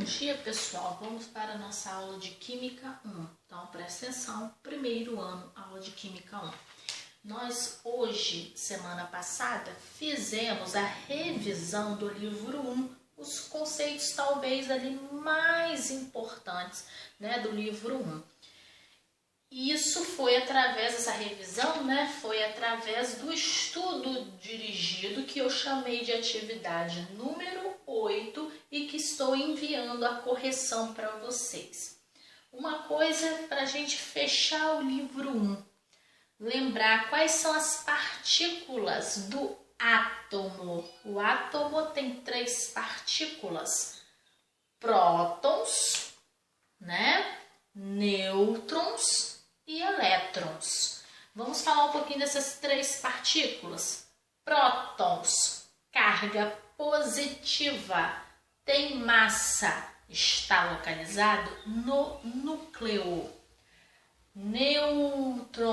dia, pessoal. Vamos para a nossa aula de Química 1. Então, presta atenção, primeiro ano, aula de Química 1. Nós hoje, semana passada, fizemos a revisão do livro 1, os conceitos talvez ali mais importantes, né, do livro 1. Isso foi através dessa revisão, né? Foi através do estudo dirigido que eu chamei de atividade número 8 e que estou enviando a correção para vocês. Uma coisa para a gente fechar o livro 1, lembrar quais são as partículas do átomo. O átomo tem 3 partículas: prótons, né? Nêutrons e elétrons. Vamos falar um pouquinho dessas 3 partículas. Prótons, carga positiva, tem massa, está localizado no núcleo. Nêutrons,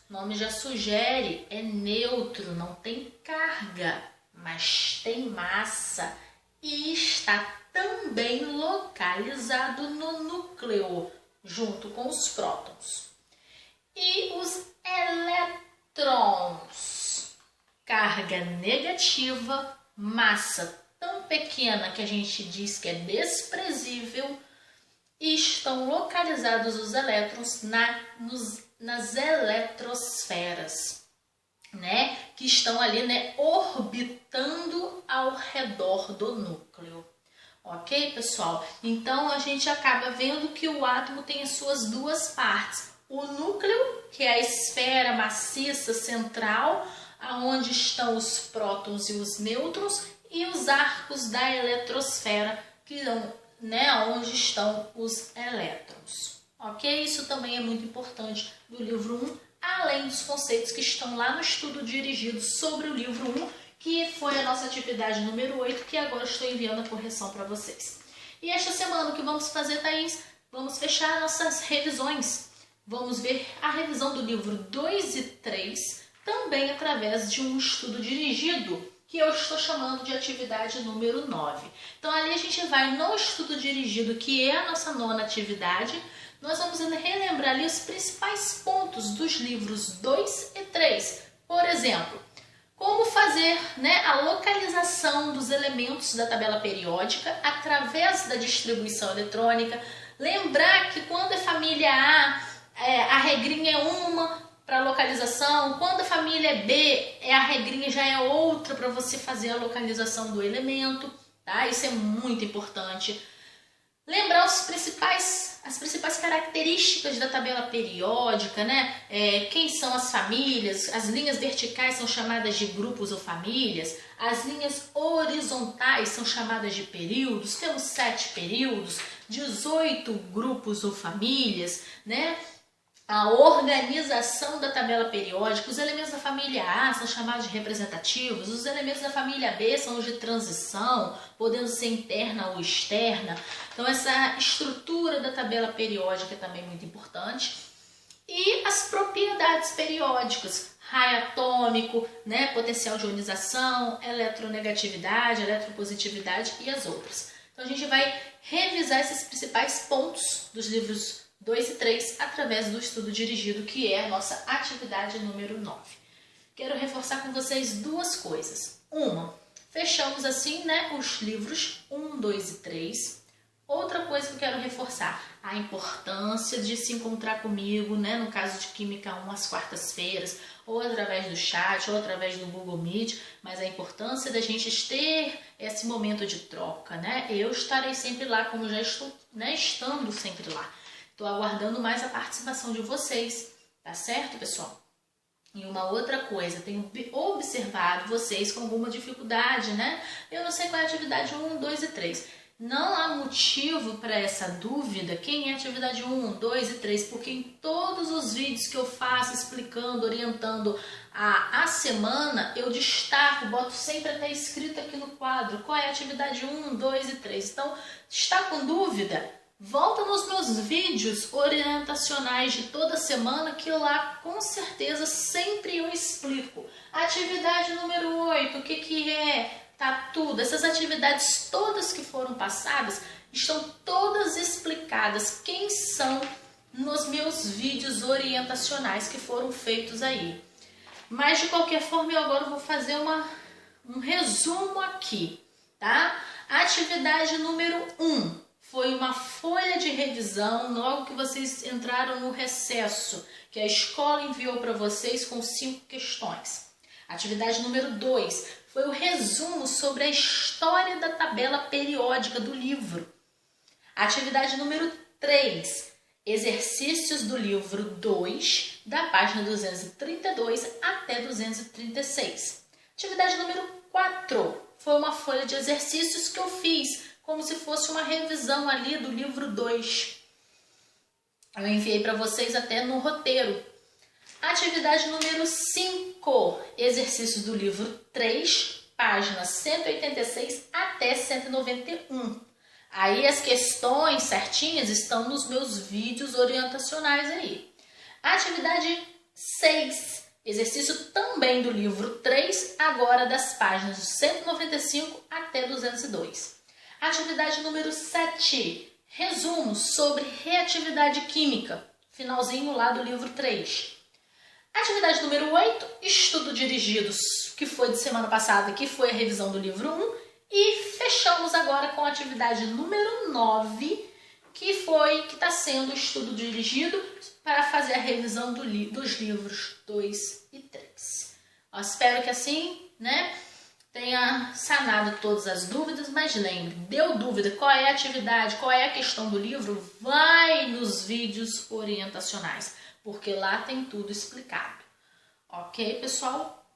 o nome já sugere, é neutro, não tem carga, mas tem massa e está também localizado no núcleo, junto com os prótons. E os elétrons, carga negativa, massa tão pequena que a gente diz que é desprezível, e estão localizados os elétrons nas eletrosferas, né? Que estão ali, né, orbitando ao redor do núcleo. Ok, pessoal? Então, a gente acaba vendo que o átomo tem as suas 2 partes. O núcleo, que é a esfera maciça central, onde estão os prótons e os nêutrons, e os arcos da eletrosfera, que são, né, onde estão os elétrons. Ok? Isso também é muito importante do livro 1, além dos conceitos que estão lá no estudo dirigido sobre o livro 1, que foi a nossa atividade número 8, que agora estou enviando a correção para vocês. E esta semana o que vamos fazer, Thaís? Vamos fechar nossas revisões. Vamos ver a revisão do livro 2 e 3, também através de um estudo dirigido, que eu estou chamando de atividade número 9. Então, ali a gente vai no estudo dirigido, que é a nossa 9ª atividade. Nós vamos relembrar ali os principais pontos dos livros 2 e 3. Por exemplo, como fazer, né, a localização dos elementos da tabela periódica através da distribuição eletrônica. Lembrar que quando é família A, a regrinha é uma para localização. Quando a família é B, a regrinha já é outra para você fazer a localização do elemento. Tá? Isso é muito importante. Lembrar as principais características da tabela periódica, né? Quem são as famílias, as linhas verticais são chamadas de grupos ou famílias, as linhas horizontais são chamadas de períodos, temos 7 períodos, 18 grupos ou famílias, né? A organização da tabela periódica, os elementos da família A são chamados de representativos, os elementos da família B são os de transição, podendo ser interna ou externa. Então, essa estrutura da tabela periódica é também muito importante. E as propriedades periódicas, raio atômico, né, potencial de ionização, eletronegatividade, eletropositividade e as outras. Então, a gente vai revisar esses principais pontos dos livros 2 e 3 através do estudo dirigido, que é a nossa atividade número 9. Quero reforçar com vocês 2 coisas. Uma, fechamos assim, né, os livros 1, 2 e 3. Outra coisa que eu quero reforçar, a importância de se encontrar comigo, né, no caso de Química 1, às quartas-feiras, ou através do chat, ou através do Google Meet, mas a importância da gente ter esse momento de troca, né? Eu estarei sempre lá, como já estou, né, estando sempre lá. Estou aguardando mais a participação de vocês, tá certo, pessoal? E uma outra coisa, tenho observado vocês com alguma dificuldade, né? Eu não sei qual é a atividade 1, 2 e 3. Não há motivo para essa dúvida, quem é atividade 1, 2 e 3, porque em todos os vídeos que eu faço explicando, orientando a semana, eu destaco, boto sempre até escrito aqui no quadro, qual é a atividade 1, 2 e 3. Então, está com dúvida? Volta nos meus vídeos orientacionais de toda semana, que lá com certeza sempre eu explico. Atividade número 8, o que é? Tá tudo. Essas atividades todas que foram passadas estão todas explicadas quem são nos meus vídeos orientacionais que foram feitos aí. Mas de qualquer forma eu agora vou fazer um resumo aqui, tá? Atividade número 1 foi uma folha de revisão logo que vocês entraram no recesso, que a escola enviou para vocês com 5 questões. Atividade número 2 foi o resumo sobre a história da tabela periódica do livro. Atividade número 3, exercícios do livro 2, da página 232 até 236. Atividade número 4 foi uma folha de exercícios que eu fiz, como se fosse uma revisão ali do livro 2. Eu enviei para vocês até no roteiro. Atividade número 5, exercícios do livro 3, páginas 186 até 191. Aí as questões certinhas estão nos meus vídeos orientacionais aí. Atividade 6, exercício também do livro 3, agora das páginas 195 até 202. Atividade número 7, resumo sobre reatividade química, finalzinho lá do livro 3. Atividade número 8, estudo dirigidos, que foi de semana passada, que foi a revisão do livro 1. E fechamos agora com a atividade número 9, que está sendo o estudo dirigido para fazer a revisão dos livros 2 e 3. Eu espero que assim, tenha sanado todas as dúvidas, mas lembre, deu dúvida qual é a atividade, qual é a questão do livro, vai nos vídeos orientacionais, porque lá tem tudo explicado. Ok, pessoal?